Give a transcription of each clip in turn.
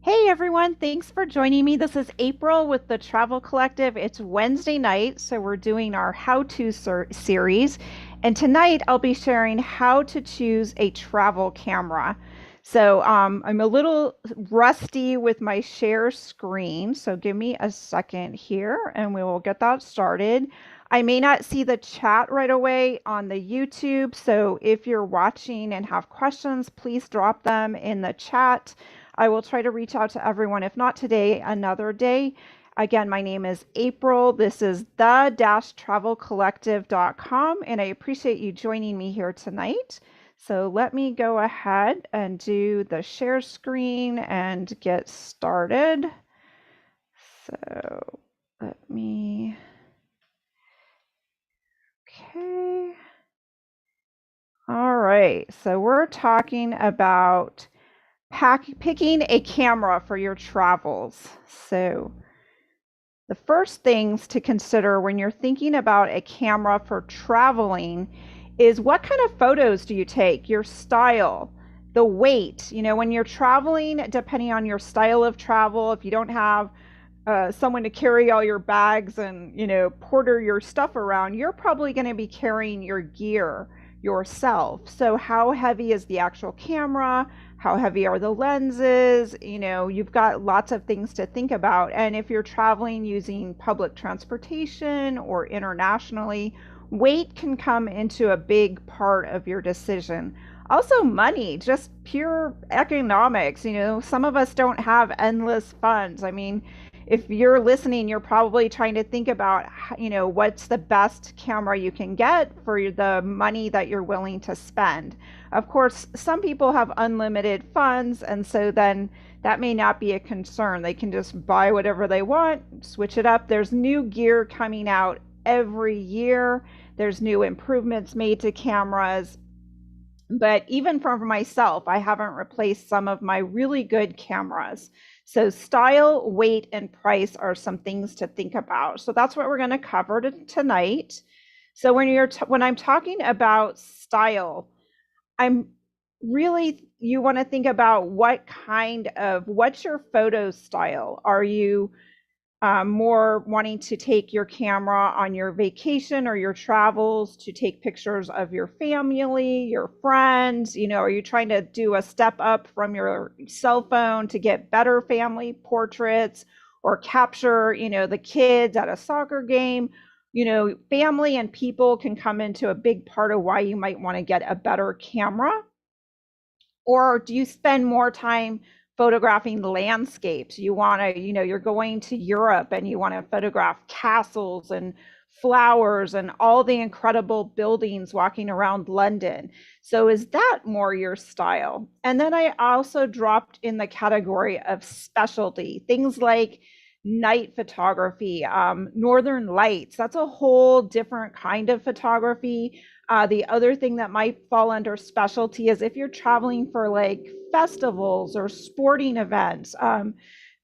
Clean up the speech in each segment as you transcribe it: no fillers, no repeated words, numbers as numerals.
Hey everyone, thanks for joining me. This is April with the Travel Collective. It's Wednesday night, so we're doing our how-to series. And tonight I'll be sharing how to choose a travel camera. I'm a little rusty with my share screen, so give me a second here and we will get that started. I may not see the chat right away on the YouTube, so if you're watching and have questions, please drop them in the chat. I will try to reach out to everyone, if not today, another day. Again, my name is April. This is the-travelcollective.com, and I appreciate you joining me here tonight. So let me go ahead and do the share screen and get started. So let me, okay. All right, so we're talking about picking a camera for your travels. So the first things to consider when you're thinking about a camera for traveling is what kind of photos do you take, your style, the weight. When you're traveling, depending on your style of travel, if you don't have someone to carry all your bags and, porter your stuff around, you're probably going to be carrying your gear yourself. So how heavy is the actual camera? How heavy are the lenses? You've got lots of things to think about. And if you're traveling using public transportation or internationally, weight can come into a big part of your decision. Also, money, just pure economics. Some of us don't have endless funds. I mean, if you're listening, you're probably trying to think about, what's the best camera you can get for the money that you're willing to spend. Of course, some people have unlimited funds, and so then that may not be a concern. They can just buy whatever they want, switch it up. There's new gear coming out every year. There's new improvements made to cameras. But even for myself, I haven't replaced some of my really good cameras. So style, weight, and price are some things to think about. So that's what we're going to cover tonight. So when I'm talking about style, I'm really, you want to think about what's your photo style? Are you more wanting to take your camera on your vacation or your travels to take pictures of your family, your friends? Are you trying to do a step up from your cell phone to get better family portraits or capture, the kids at a soccer game? Family and people can come into a big part of why you might want to get a better camera. Or do you spend more time photographing the landscapes? You want to, you're going to Europe and you want to photograph castles and flowers and all the incredible buildings walking around London. So is that more your style? And then I also dropped in the category of specialty, things like night photography, northern lights. That's a whole different kind of photography. The other thing that might fall under specialty is if you're traveling for like festivals or sporting events.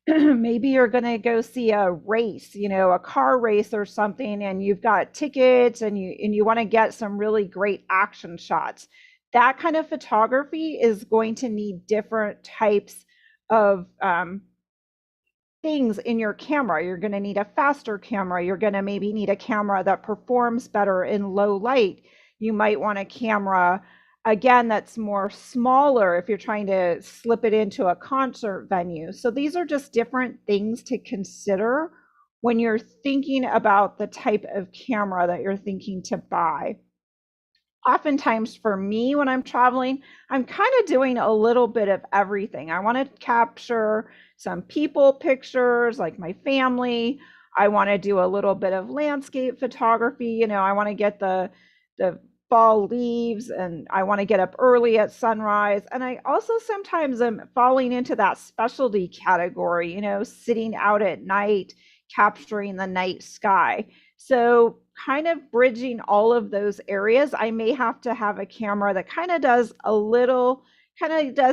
Maybe you're going to go see a race, a car race or something, and you've got tickets and you want to get some really great action shots. That kind of photography is going to need different types of things in your camera. You're going to need a faster camera. You're going to maybe need a camera that performs better in low light. You might want a camera, again, that's more smaller if you're trying to slip it into a concert venue. So these are just different things to consider when you're thinking about the type of camera that you're thinking to buy. Oftentimes for me when I'm traveling, I'm kind of doing a little bit of everything. I want to capture some people pictures, like my family. I want to do a little bit of landscape photography. I want to get the fall leaves, and I want to get up early at sunrise. And I also sometimes am falling into that specialty category, sitting out at night, capturing the night sky. So kind of bridging all of those areas, I may have to have a camera that kind of does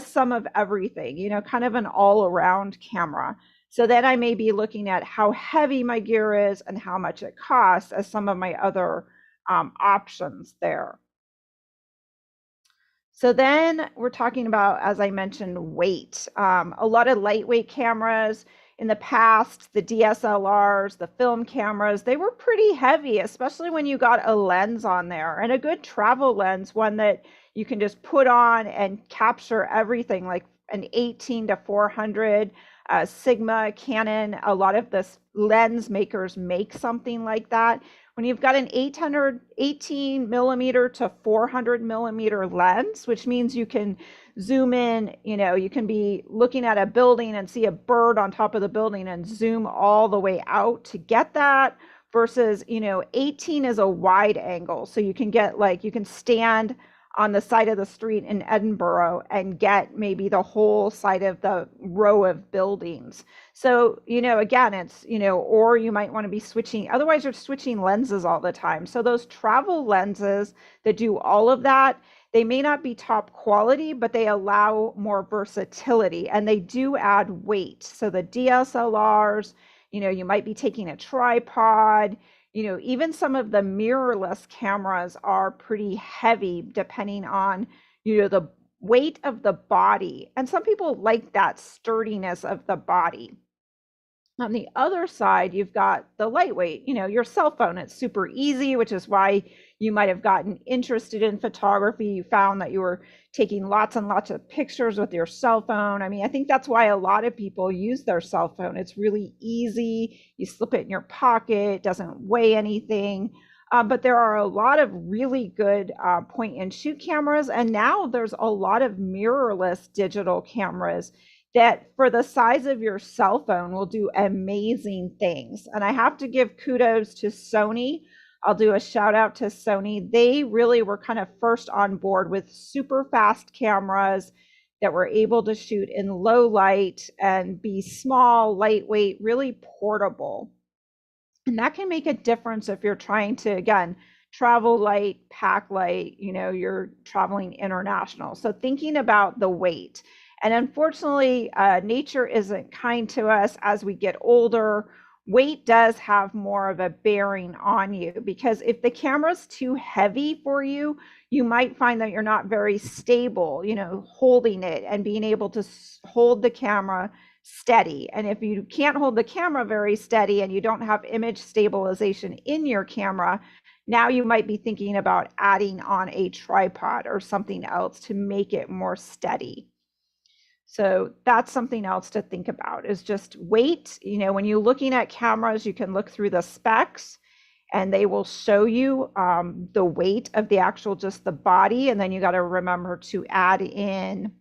some of everything, kind of an all around camera. So then I may be looking at how heavy my gear is and how much it costs as some of my other options there. So then we're talking about, as I mentioned, weight. A lot of lightweight cameras in the past, the DSLRs, the film cameras, they were pretty heavy, especially when you got a lens on there, and a good travel lens, one that you can just put on and capture everything, like an 18 to 400 Sigma, Canon. A lot of the lens makers make something like that. When you've got an 18 millimeter to 400 millimeter lens, which means you can zoom in, you can be looking at a building and see a bird on top of the building and zoom all the way out to get that, versus, 18 is a wide angle. So you can get, like, you can stand on the side of the street in Edinburgh and get maybe the whole side of the row of buildings. So, again, it's, or you might want to be switching, otherwise you're switching lenses all the time. So those travel lenses that do all of that, they may not be top quality, but they allow more versatility, and they do add weight. So the DSLRs, you might be taking a tripod, even some of the mirrorless cameras are pretty heavy depending on, the weight of the body. And some people like that sturdiness of the body. On the other side, you've got the lightweight, your cell phone. It's super easy, which is why you might have gotten interested in photography. You found that you were taking lots and lots of pictures with your cell phone. I mean, I think that's why a lot of people use their cell phone. It's really easy. You slip it in your pocket, it doesn't weigh anything. But there are a lot of really good point and shoot cameras. And now there's a lot of mirrorless digital cameras that, for the size of your cell phone, will do amazing things. And I have to give kudos to Sony. I'll do a shout out to Sony. They really were kind of first on board with super fast cameras that were able to shoot in low light and be small, lightweight, really portable. And that can make a difference if you're trying to, again, travel light, pack light, you're traveling international. So thinking about the weight. And unfortunately, nature isn't kind to us as we get older. Weight does have more of a bearing on you, because if the camera's too heavy for you, you might find that you're not very stable, holding it and being able to hold the camera steady. And if you can't hold the camera very steady and you don't have image stabilization in your camera, now you might be thinking about adding on a tripod or something else to make it more steady. So that's something else to think about, is just weight. When you're looking at cameras, you can look through the specs and they will show you the weight of the actual, just the body. And then you got to remember to add in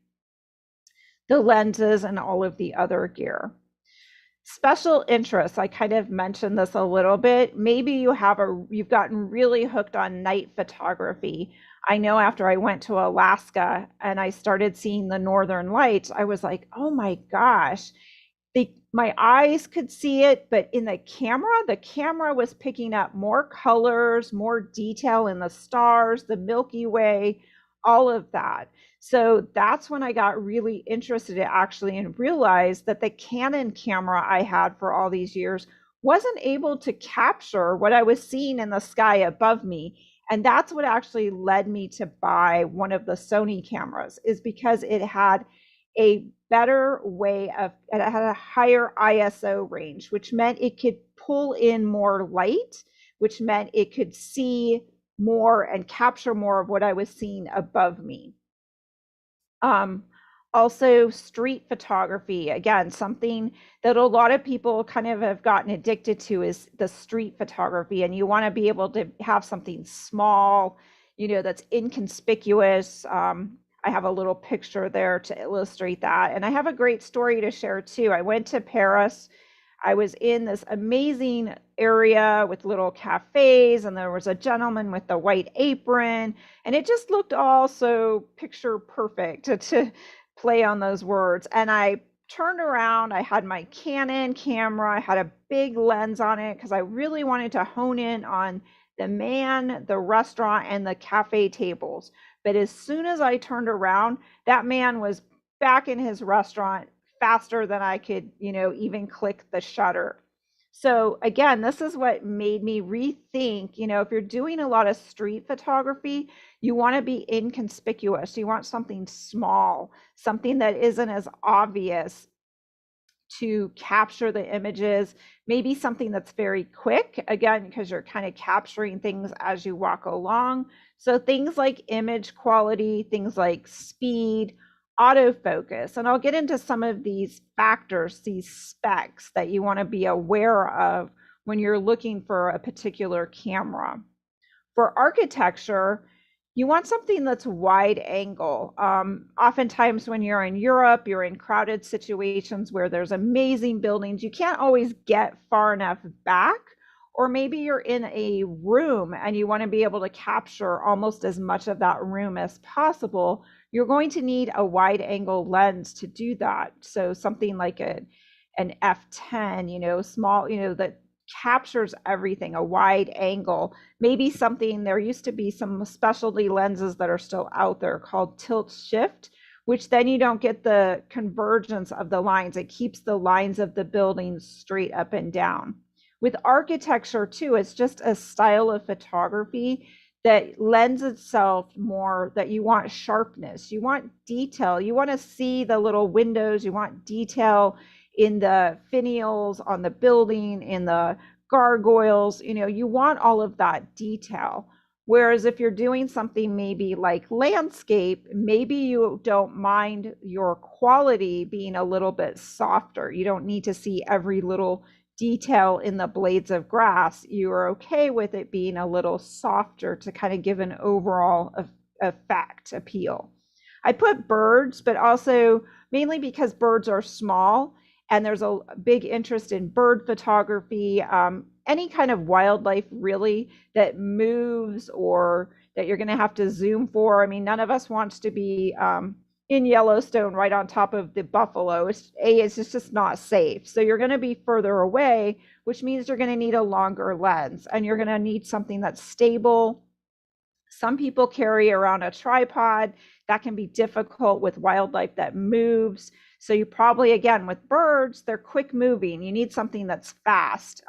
the lenses and all of the other gear. Special interests, I kind of mentioned this a little bit. Maybe you've gotten really hooked on night photography. I know after I went to Alaska and I started seeing the northern lights, I was like, oh my gosh, my eyes could see it, but in the camera was picking up more colors, more detail in the stars, the Milky Way, all of that. So that's when I got really interested actually and realized that the Canon camera I had for all these years wasn't able to capture what I was seeing in the sky above me. And that's what actually led me to buy one of the Sony cameras, is because it had a better way of, it had a higher ISO range, which meant it could pull in more light, which meant it could see more and capture more of what I was seeing above me. Also, street photography, again, something that a lot of people kind of have gotten addicted to, is the street photography. And you want to be able to have something small, that's inconspicuous. I have a little picture there to illustrate that. And I have a great story to share too. I went to Paris. I was in this amazing area with little cafes, and there was a gentleman with the white apron, and it just looked all so picture perfect to play on those words. And I turned around, I had my Canon camera, I had a big lens on it because I really wanted to hone in on the man, the restaurant, and the cafe tables. But as soon as I turned around, that man was back in his restaurant faster than I could, even click the shutter. So again, this is what made me rethink, if you're doing a lot of street photography, you want to be inconspicuous. You want something small, something that isn't as obvious to capture the images, maybe something that's very quick, again, because you're kind of capturing things as you walk along. So things like image quality, things like speed, autofocus, and I'll get into some of these factors, these specs that you want to be aware of when you're looking for a particular camera. For architecture, you want something that's wide angle. Oftentimes when you're in Europe, you're in crowded situations where there's amazing buildings. You can't always get far enough back, or maybe you're in a room and you want to be able to capture almost as much of that room as possible. You're going to need a wide angle lens to do that. So something like an f10, small, that captures everything, a wide angle. Maybe something, there used to be some specialty lenses that are still out there called tilt shift, which then you don't get the convergence of the lines. It keeps the lines of the buildings straight up and down. With architecture too, it's just a style of photography that lends itself more, that you want sharpness, you want detail, you want to see the little windows, you want detail in the finials on the building, in the gargoyles, you want all of that detail. Whereas if you're doing something maybe like landscape, maybe you don't mind your quality being a little bit softer. You don't need to see every little detail in the blades of grass. You're okay with it being a little softer to kind of give an overall effect, appeal. I put birds, but also mainly because birds are small and there's a big interest in bird photography, any kind of wildlife really that moves or that you're going to have to zoom for. I mean, none of us wants to be in Yellowstone right on top of the buffalo. It's just not safe. So you're going to be further away, which means you're going to need a longer lens, and you're going to need something that's stable. Some people carry around a tripod. That can be difficult with wildlife that moves. So you probably, again, with birds, they're quick moving. You need something that's fast.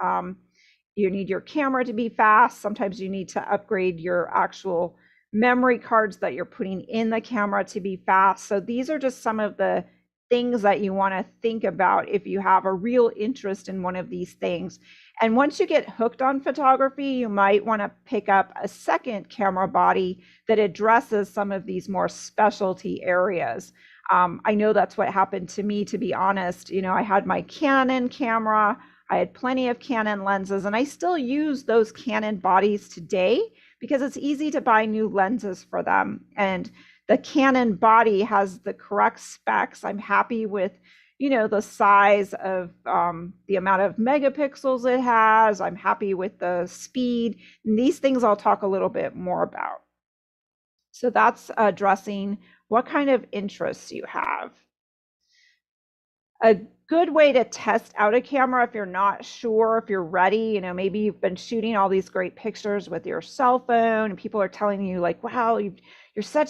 You need your camera to be fast. Sometimes you need to upgrade your actual memory cards that you're putting in the camera to be fast. So these are just some of the things that you want to think about if you have a real interest in one of these things. And once you get hooked on photography, you might want to pick up a second camera body that addresses some of these more specialty areas. I know that's what happened to me, to be honest. I had my Canon camera, I had plenty of Canon lenses, and I still use those Canon bodies today because it's easy to buy new lenses for them. And the Canon body has the correct specs. I'm happy with, the size of the amount of megapixels it has. I'm happy with the speed. And these things I'll talk a little bit more about. So that's addressing what kind of interests you have. A good way to test out a camera if you're not sure if you're ready, maybe you've been shooting all these great pictures with your cell phone and people are telling you like, wow, you're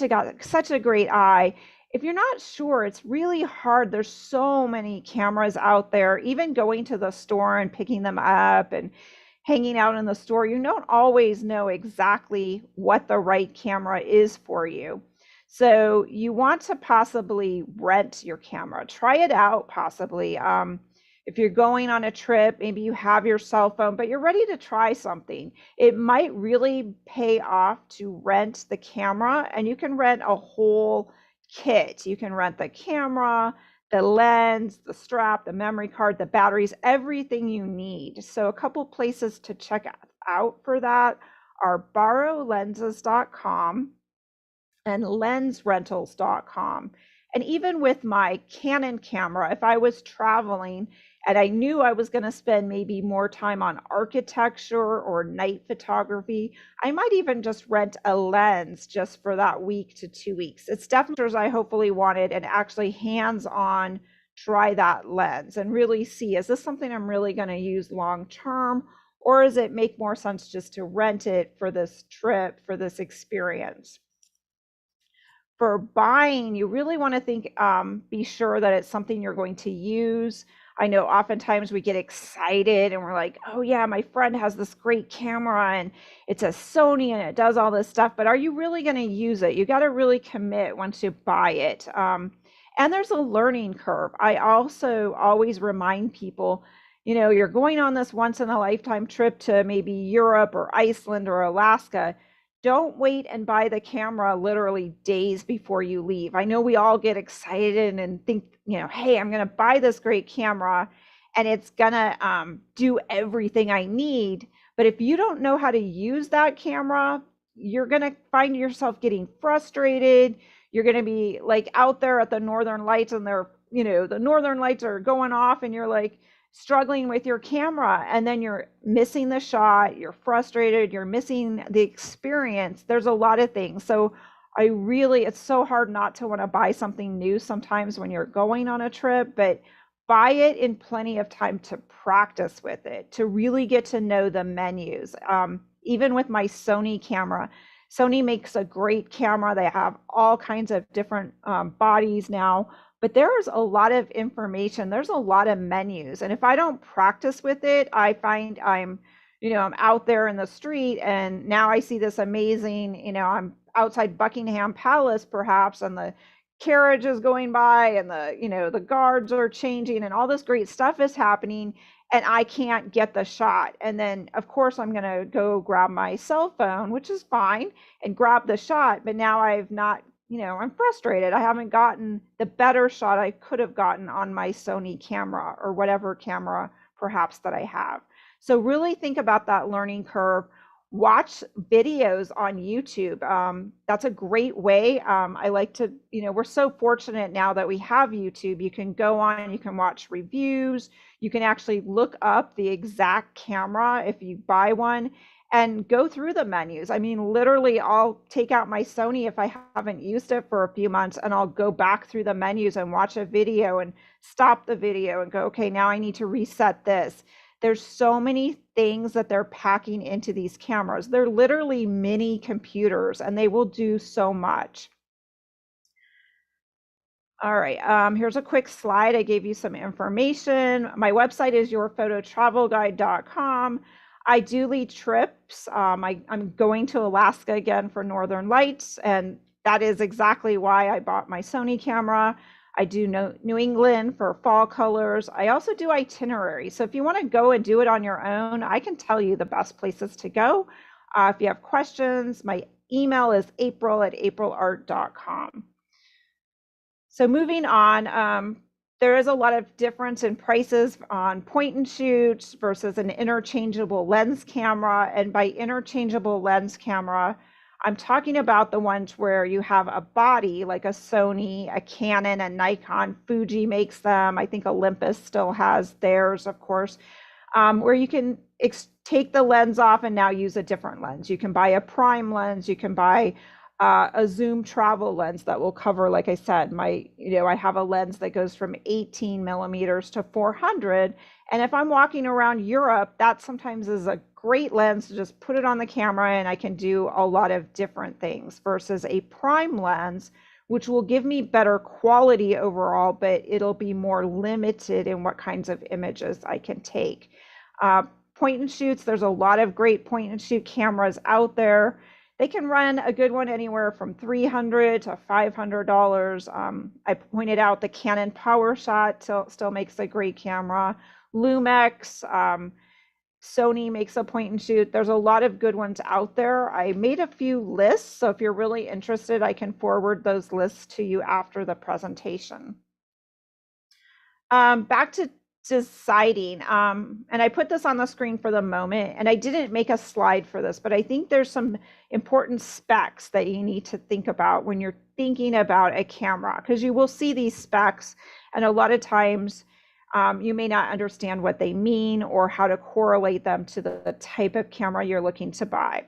got such a great eye. If you're not sure, it's really hard. There's so many cameras out there. Even going to the store and picking them up and hanging out in the store, you don't always know exactly what the right camera is for you. So you want to possibly rent your camera, try it out possibly. If you're going on a trip, maybe you have your cell phone, but you're ready to try something. It might really pay off to rent the camera, and you can rent a whole kit. You can rent the camera, the lens, the strap, the memory card, the batteries, everything you need. So a couple places to check out for that are borrowlenses.com and lensrentals.com. And even with my Canon camera, if I was traveling and I knew I was going to spend maybe more time on architecture or night photography, I might even just rent a lens just for that week to 2 weeks. It's definitely I hopefully wanted and actually hands-on try that lens and really see, is this something I'm really going to use long term, or does it make more sense just to rent it for this trip, for this experience? For buying, you really want to think, be sure that it's something you're going to use. I know oftentimes we get excited and we're like, oh yeah, my friend has this great camera and it's a Sony and it does all this stuff, but are you really going to use it? You got to really commit once you buy it. And there's a learning curve. I also always remind people, you're going on this once in a lifetime trip to maybe Europe or Iceland or Alaska. Don't wait and buy the camera literally days before you leave. I know we all get excited and think, hey, I'm going to buy this great camera and it's going to do everything I need. But if you don't know how to use that camera, you're going to find yourself getting frustrated. You're going to be like out there at the Northern Lights and the Northern Lights are going off and you're like, struggling with your camera, and then you're missing the shot, you're frustrated, you're missing the experience. There's a lot of things. So it's so hard not to want to buy something new sometimes when you're going on a trip, but buy it in plenty of time to practice with it, to really get to know the menus. Even with my Sony camera, Sony makes a great camera. They have all kinds of different bodies now. But there's a lot of information. There's a lot of menus. And if I don't practice with it, I find I'm out there in the street and now I see this amazing, I'm outside Buckingham Palace perhaps, and the carriage is going by and the guards are changing and all this great stuff is happening and I can't get the shot. And then of course I'm going to go grab my cell phone, which is fine, and grab the shot. But now I've not I'm frustrated. I haven't gotten the better shot I could have gotten on my Sony camera or whatever camera perhaps that I have. So really think about that learning curve. Watch videos on YouTube. That's a great way. I like to, we're so fortunate now that we have YouTube. You can go on, you can watch reviews. You can actually look up the exact camera if you buy one and go through the menus. I mean, literally, I'll take out my Sony if I haven't used it for a few months, and I'll go back through the menus and watch a video and stop the video and go, okay, now I need to reset this. There's so many things that they're packing into these cameras. They're literally mini computers, and they will do so much. All right, here's a quick slide. I gave you some information. My website is yourphototravelguide.com. I do lead trips. I'm going to Alaska again for Northern Lights, and that is exactly why I bought my Sony camera. I do New England for fall colors. I also do itineraries. So if you want to go and do it on your own, I can tell you the best places to go. If you have questions, my email is april@aprilart.com. So moving on, there is a lot of difference in prices on point and shoots versus an interchangeable lens camera. And by interchangeable lens camera, I'm talking about the ones where you have a body like a Sony, a Canon, a Nikon. Fuji makes them. I think Olympus still has theirs, of course, where you can take the lens off and now use a different lens. You can buy a prime lens. You can buy a zoom travel lens that will cover, like I said, I have a lens that goes from 18 millimeters to 400. And if I'm walking around Europe, that sometimes is a great lens to just put it on the camera and I can do a lot of different things versus a prime lens, which will give me better quality overall, but it'll be more limited in what kinds of images I can take. Point and shoots, there's a lot of great point and shoot cameras out there. They can run a good one anywhere from $300 to $500. I pointed out the Canon PowerShot still makes a great camera. Lumex, Sony makes a point and shoot. There's a lot of good ones out there. I made a few lists, so if you're really interested, I can forward those lists to you after the presentation. Back to deciding, and I put this on the screen for the moment, and I didn't make a slide for this, but I think there's some important specs that you need to think about when you're thinking about a camera, because you will see these specs, and a lot of times you may not understand what they mean or how to correlate them to the type of camera you're looking to buy.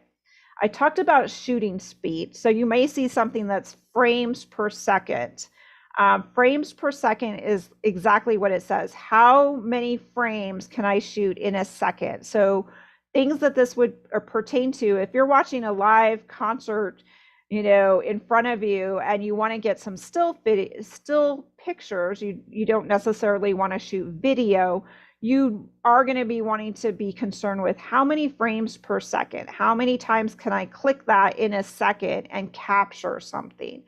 I talked about shooting speed, so you may see something that's frames per second. Frames per second is exactly what it says. How many frames can I shoot in a second? So things that this would pertain to, if you're watching a live concert in front of you, and you want to get some still pictures. You don't necessarily want to shoot video. You are going to be wanting to be concerned with how many frames per second, how many times can I click that in a second and capture something.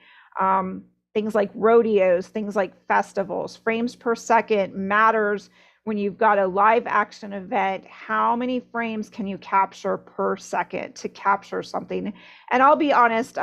Things like rodeos, things like festivals, frames per second matters. When you've got a live action event, how many frames can you capture per second to capture something? And I'll be honest,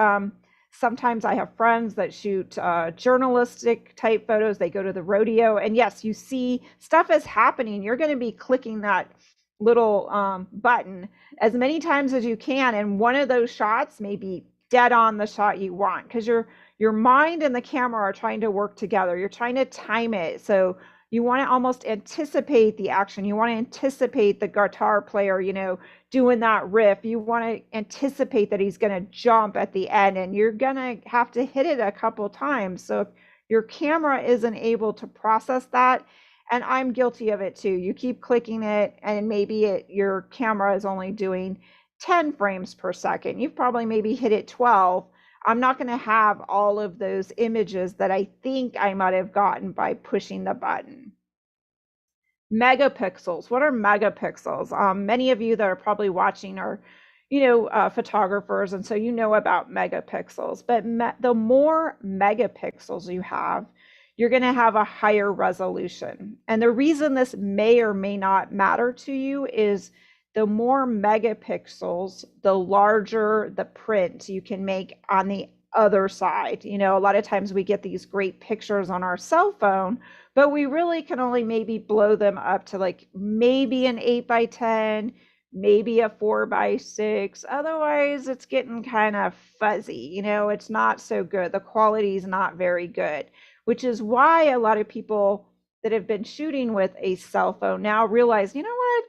sometimes I have friends that shoot journalistic type photos. They go to the rodeo, and yes, you see stuff is happening. You're going to be clicking that little button as many times as you can, and one of those shots may be dead on the shot you want, because your mind and the camera are trying to work together. You're trying to time it, so you want to almost anticipate the action. You want to anticipate the guitar player, doing that riff. You want to anticipate that he's going to jump at the end, and you're going to have to hit it a couple times. So if your camera isn't able to process that, and I'm guilty of it too, you keep clicking it, and maybe your camera is only doing 10 frames per second. You've probably maybe hit it 12. I'm not going to have all of those images that I think I might have gotten by pushing the button. Megapixels. What are megapixels? Many of you that are probably watching are, photographers, and so you know about megapixels. But the more megapixels you have, you're going to have a higher resolution. And the reason this may or may not matter to you is the more megapixels, the larger the print you can make on the other side. A lot of times we get these great pictures on our cell phone, but we really can only maybe blow them up to like maybe an 8x10, maybe a 4x6. Otherwise, it's getting kind of fuzzy. It's not so good. The quality is not very good, which is why a lot of people that have been shooting with a cell phone now realize, you know what?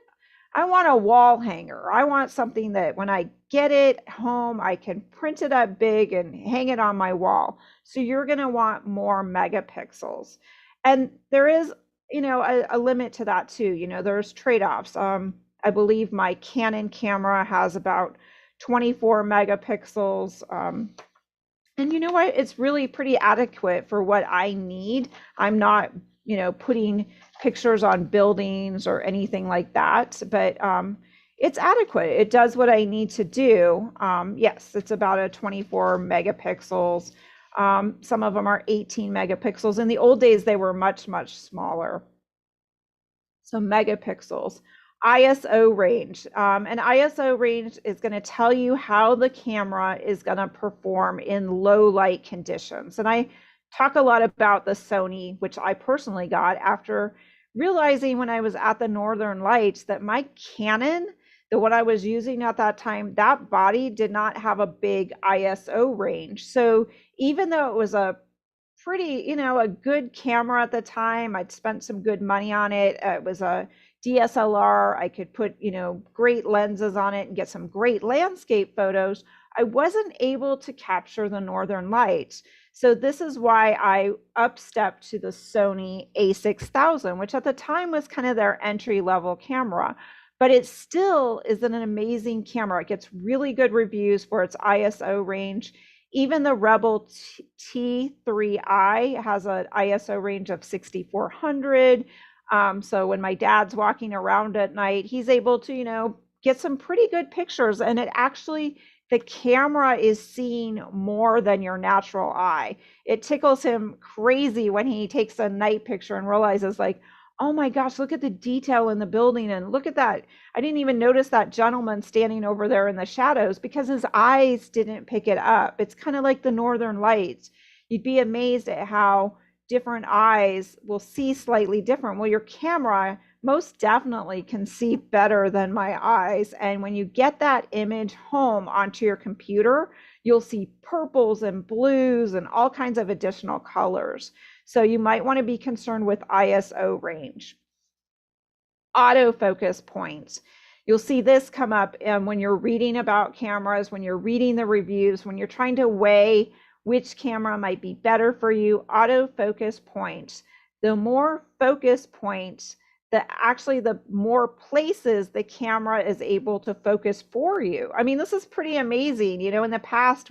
I want a wall hanger. I want something that when I get it home, I can print it up big and hang it on my wall. So you're going to want more megapixels. And there is, a limit to that too. There's trade-offs. I believe my Canon camera has about 24 megapixels. And you know what? It's really pretty adequate for what I need. I'm not, putting pictures on buildings or anything like that, but it's adequate. It does what I need to do. Yes, it's about a 24 megapixels. Some of them are 18 megapixels. In the old days, they were much, much smaller. So megapixels. ISO range. An ISO range is going to tell you how the camera is going to perform in low light conditions. And I talk a lot about the Sony, which I personally got after realizing when I was at the Northern Lights that my Canon, the one I was using at that time, that body did not have a big ISO range. So even though it was a pretty, a good camera at the time, I'd spent some good money on it. It was a DSLR. I could put, great lenses on it and get some great landscape photos. I wasn't able to capture the Northern Lights. So this is why I upstepped to the Sony a6000, which at the time was kind of their entry-level camera. But it still is an amazing camera. It gets really good reviews for its ISO range. Even the Rebel T3i has an ISO range of 6400. So when my dad's walking around at night, he's able to, get some pretty good pictures. And it actually, the camera is seeing more than your natural eye. It tickles him crazy when he takes a night picture and realizes like, oh my gosh, look at the detail in the building. And look at that. I didn't even notice that gentleman standing over there in the shadows because his eyes didn't pick it up. It's kind of like the Northern Lights. You'd be amazed at how different eyes will see slightly different. Well, your camera most definitely can see better than my eyes. And when you get that image home onto your computer, you'll see purples and blues and all kinds of additional colors. So you might want to be concerned with ISO range. Autofocus points. You'll see this come up when you're reading about cameras, when you're reading the reviews, when you're trying to weigh which camera might be better for you. Autofocus points. The more focus points the more places the camera is able to focus for you. I mean, this is pretty amazing. In the past,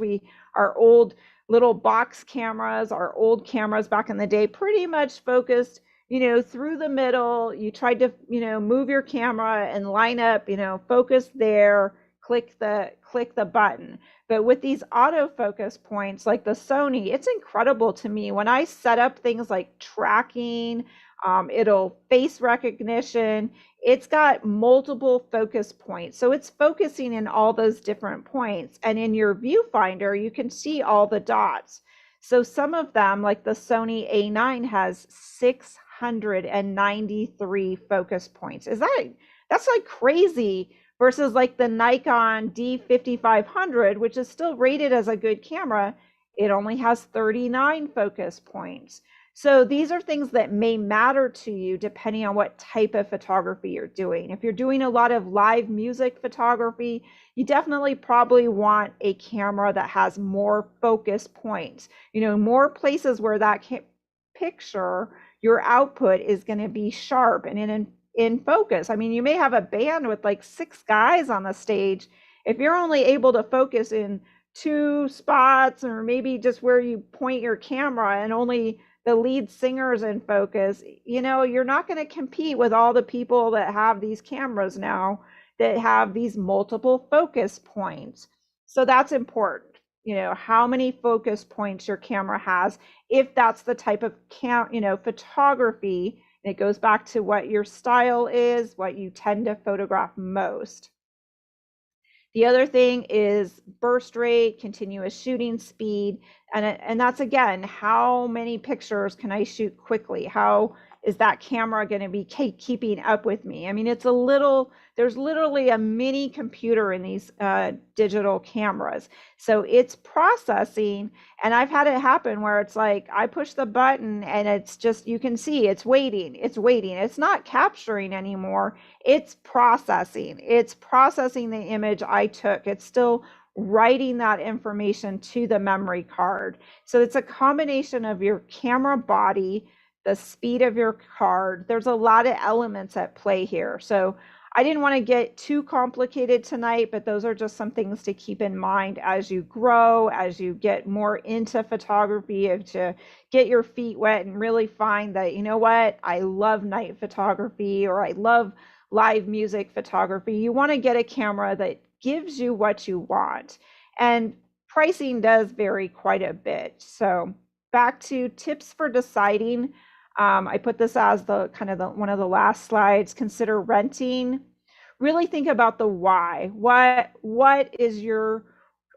our old little box cameras, our old cameras back in the day pretty much focused, through the middle. You tried to, move your camera and line up, focus there, click the button. But with these autofocus points like the Sony, it's incredible to me when I set up things like tracking, it'll face recognition. It's got multiple focus points. So it's focusing in all those different points. And in your viewfinder, you can see all the dots. So some of them, like the Sony A9, has 693 focus points. That's like crazy versus like the Nikon D5500, which is still rated as a good camera. It only has 39 focus points. So these are things that may matter to you depending on what type of photography you're doing. If you're doing a lot of live music photography, you definitely probably want a camera that has more focus points, more places where that picture, your output is going to be sharp and in focus. I mean, you may have a band with like 6 guys on the stage. If you're only able to focus in 2 spots, or maybe just where you point your camera and only the lead singer's in focus, you're not going to compete with all the people that have these cameras now that have these multiple focus points. So that's important, how many focus points your camera has, if that's the type of photography. And it goes back to what your style is, what you tend to photograph most. The other thing is burst rate, continuous shooting speed, and that's, again, how many pictures can I shoot quickly? How is that camera going to be keeping up with me? I mean, there's literally a mini computer in these digital cameras. So it's processing, and I've had it happen where it's like I push the button and it's just, you can see it's waiting. It's not capturing anymore. It's processing the image I took. It's still writing that information to the memory card. So it's a combination of your camera body, the speed of your card. There's a lot of elements at play here. So I didn't want to get too complicated tonight, but those are just some things to keep in mind as you grow, as you get more into photography, to get your feet wet and really find that, what, I love night photography, or I love live music photography. You want to get a camera that gives you what you want. And pricing does vary quite a bit. So back to tips for deciding. I put this as one of the last slides. Consider renting. Really think about the why. What is your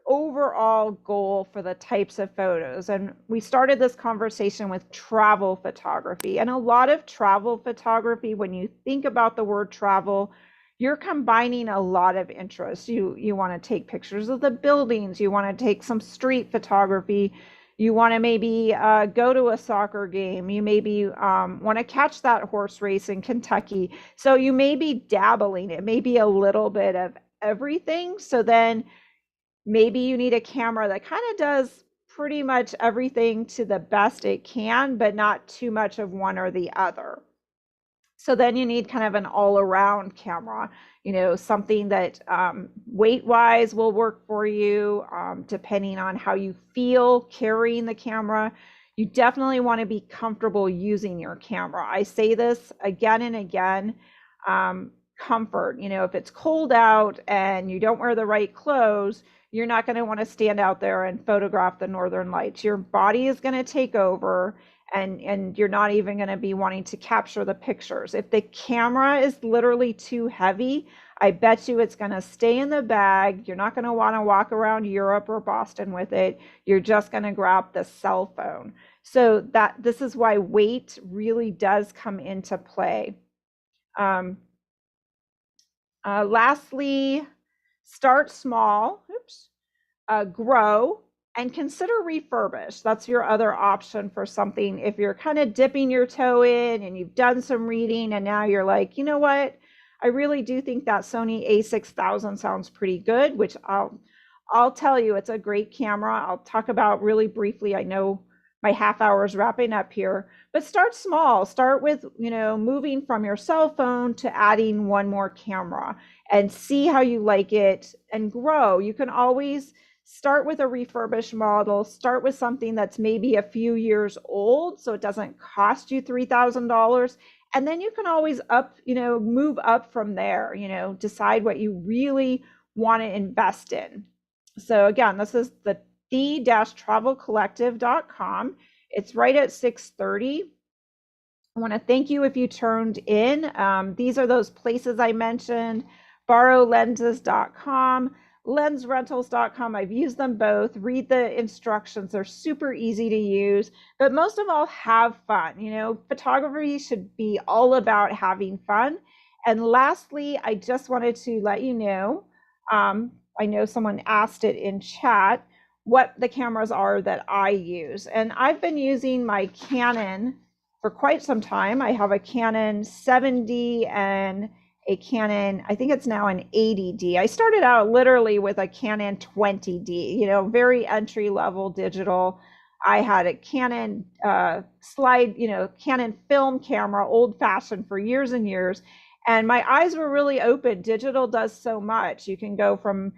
overall goal for the types of photos? And we started this conversation with travel photography. And a lot of travel photography, when you think about the word travel, you're combining a lot of interests. You want to take pictures of the buildings. You want to take some street photography. You want to maybe go to a soccer game. You maybe want to catch that horse race in Kentucky. So you may be dabbling. It may be a little bit of everything. So then maybe you need a camera that kind of does pretty much everything to the best it can, but not too much of one or the other. So then you need kind of an all-around camera, something that weight-wise will work for you, depending on how you feel carrying the camera. You definitely want to be comfortable using your camera. I say this again and again, comfort. If it's cold out and you don't wear the right clothes, you're not going to want to stand out there and photograph the northern lights. Your body is going to take over, and you're not even going to be wanting to capture the pictures. If the camera is literally too heavy, I bet you it's going to stay in the bag. You're not going to want to walk around Europe or Boston with it. You're just going to grab the cell phone. So this is why weight really does come into play. Lastly, start small, grow, and consider refurbish. That's your other option for something. If you're kind of dipping your toe in and you've done some reading and now you're like, you know what, I really do think that Sony a6000 sounds pretty good, which I'll tell you, it's a great camera. I'll talk about really briefly. I know my half hour is wrapping up here. But start small. Start with, moving from your cell phone to adding one more camera and see how you like it and grow. You can always start with a refurbished model, start with something that's maybe a few years old so it doesn't cost you $3,000. And then you can always move up from there, decide what you really want to invest in. So again, this is the-travelcollective.com. It's right at 6:30. I want to thank you if you turned in. These are those places I mentioned: borrowlenses.com, lensrentals.com. I've used them both. Read the instructions. They're super easy to use, but most of all, have fun. Photography should be all about having fun. And lastly, I just wanted to let you know, I know someone asked it in chat, what the cameras are that I use. And I've been using my Canon for quite some time. I have a Canon 7D and a Canon, I think it's now an 80D. I started out literally with a Canon 20D, very entry level digital. I had a Canon Canon film camera, old fashioned, for years and years. And my eyes were really open. Digital does so much. You can go from,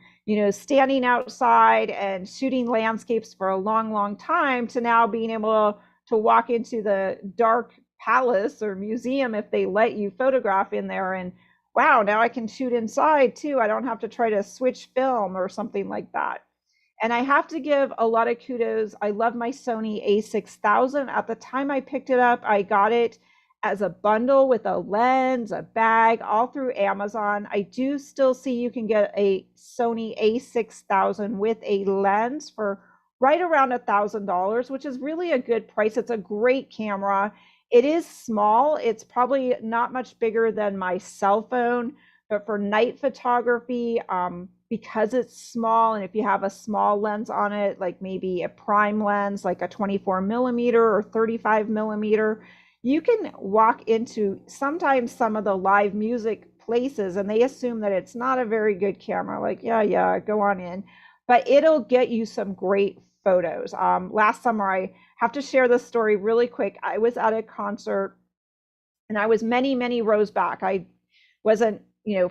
standing outside and shooting landscapes for a long, long time to now being able to walk into the dark palace or museum if they let you photograph in there. And wow, now I can shoot inside too. I don't have to try to switch film or something like that. And I have to give a lot of kudos. I love my Sony a6000. At the time I picked it up, I got it as a bundle with a lens, a bag, all through Amazon. I do still see you can get a Sony a6000 with a lens for right around $1,000, which is really a good price. It's a great camera. It is small. It's probably not much bigger than my cell phone, but for night photography, because it's small, and if you have a small lens on it, like maybe a prime lens, like a 24 millimeter or 35 millimeter, you can walk into sometimes some of the live music places and they assume that it's not a very good camera. Like, yeah, go on in. But it'll get you some great photos. Last summer, I have to share this story really quick. I was at a concert and I was many, many rows back. I wasn't,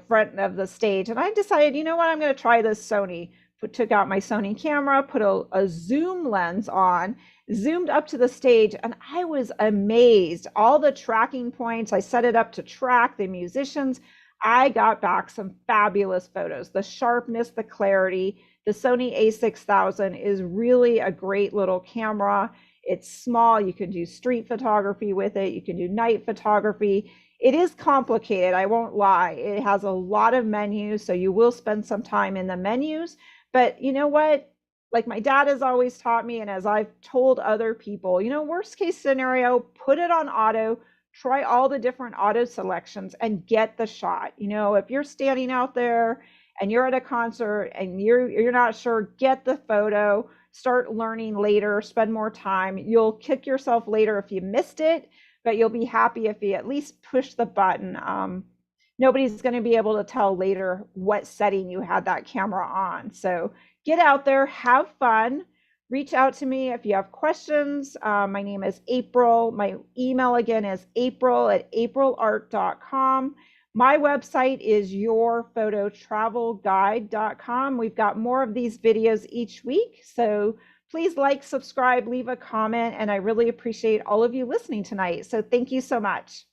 front of the stage. And I decided, you know what, I'm going to try this Sony. Took out my Sony camera, put a zoom lens on, zoomed up to the stage, and I was amazed. All the tracking points, I set it up to track the musicians. I got back some fabulous photos. The sharpness, the clarity. The Sony a6000 is really a great little camera. It's small. You can do street photography with it. You can do night photography. It is complicated, I won't lie. It has a lot of menus, so you will spend some time in the menus. But you know what? Like my dad has always taught me, and as I've told other people, worst case scenario, put it on auto, try all the different auto selections and get the shot. If you're standing out there and you're at a concert and you're not sure, get the photo, start learning later, spend more time. You'll kick yourself later if you missed it, but you'll be happy if you at least push the button. Nobody's going to be able to tell later what setting you had that camera on. So get out there, have fun, reach out to me if you have questions. My name is April. My email again is april@aprilart.com. My website is yourphototravelguide.com. We've got more of these videos each week. So please like, subscribe, leave a comment, and I really appreciate all of you listening tonight. So thank you so much.